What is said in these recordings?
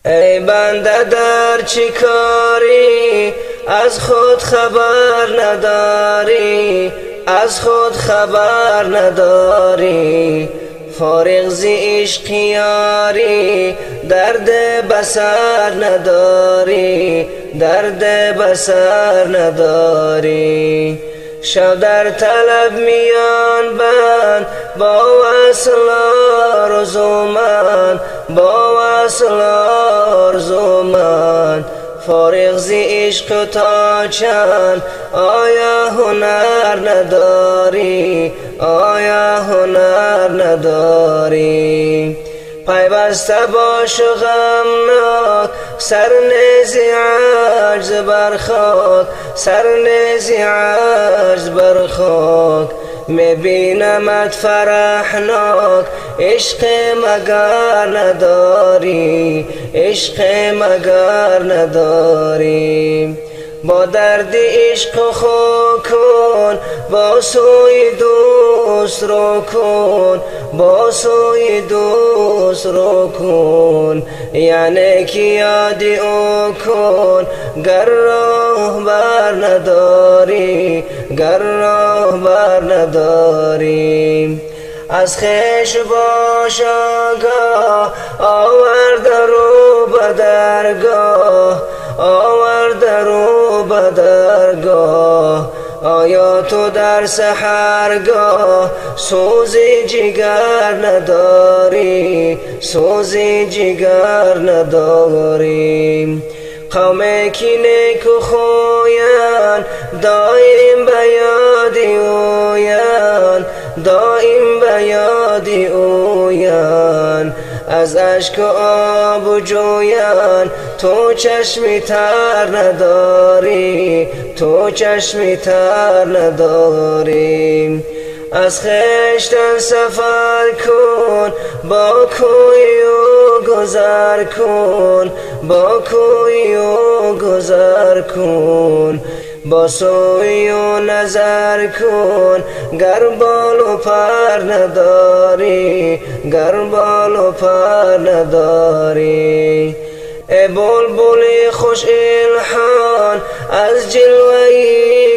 ای بنده در چی کاری، از خود خبر نداری، از خود خبر نداری. فارغ ز عشق یاری، درد بصر نداری، درد بصر نداری. شب در طلب میان بند، با وصل آرزومند، با وصل آرزومند. فارغ ز عشق تا چند، آیا هنر نداری، آیا هنر نداری. پیوسته باش و غمناک، سر نیز عجز بر خاک، سر نیز عجز بر خاک. میبینمت فرحناک، عشق مگر نداری، عشق مگر نداری. با درد عشق خو کن، با سوی دوست رو کن، با سوی دوست رو کن. یعنی که یاد او کن، گر راه بر نداری، گر راه بر نداری. از خویش باش آگاه، آورده رو به درگاه، آورده رو به درگاه. آیا تو در سحرگاه، سوز جگر نداری، سوز جگر نداری. قومی که نیک و خویند، دایم به یاد اویند، دایم به یاد اویند. از اشک و آب جویند، تو چشمی تر نداری، تو چشمی تر نداری. از خویشتن سفر کن، با کوی او گذر کن، با کوی او گذر کن. با سوی او نظر کن، گر بال و پر نداری، گر بال و پر نداری. ای بلبل خوش الحان، از جلوه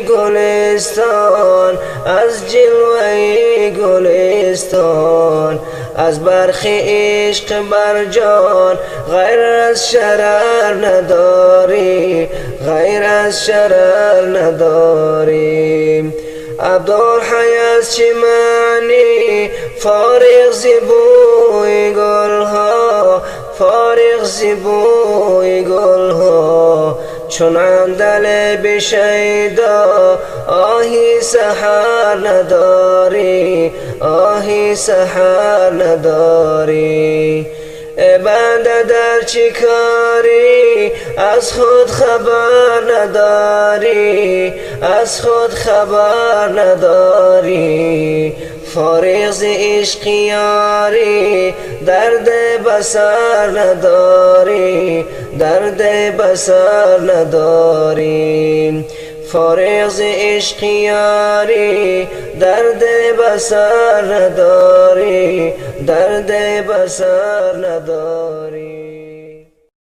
گلستان، از جلوه گلستان. از برخی عشق بر جان، غیر از شرر نداری، غیر از شرر نداری. عبدالحی از چه معنی، فارغ ز بوی گلها، فارغ ز بوی گلها. چون عندلیب شیدا، آهی سحر نداری، آهی سحر نداری. ای بنده در چی کاری، از خود خبر نداری، از خود خبر نداری. فارغ ز عشق یاری، درد بصر نداری، درد بصر نداری. فارغ ز عشق یاری، درد بصر نداری، درد بصر نداری.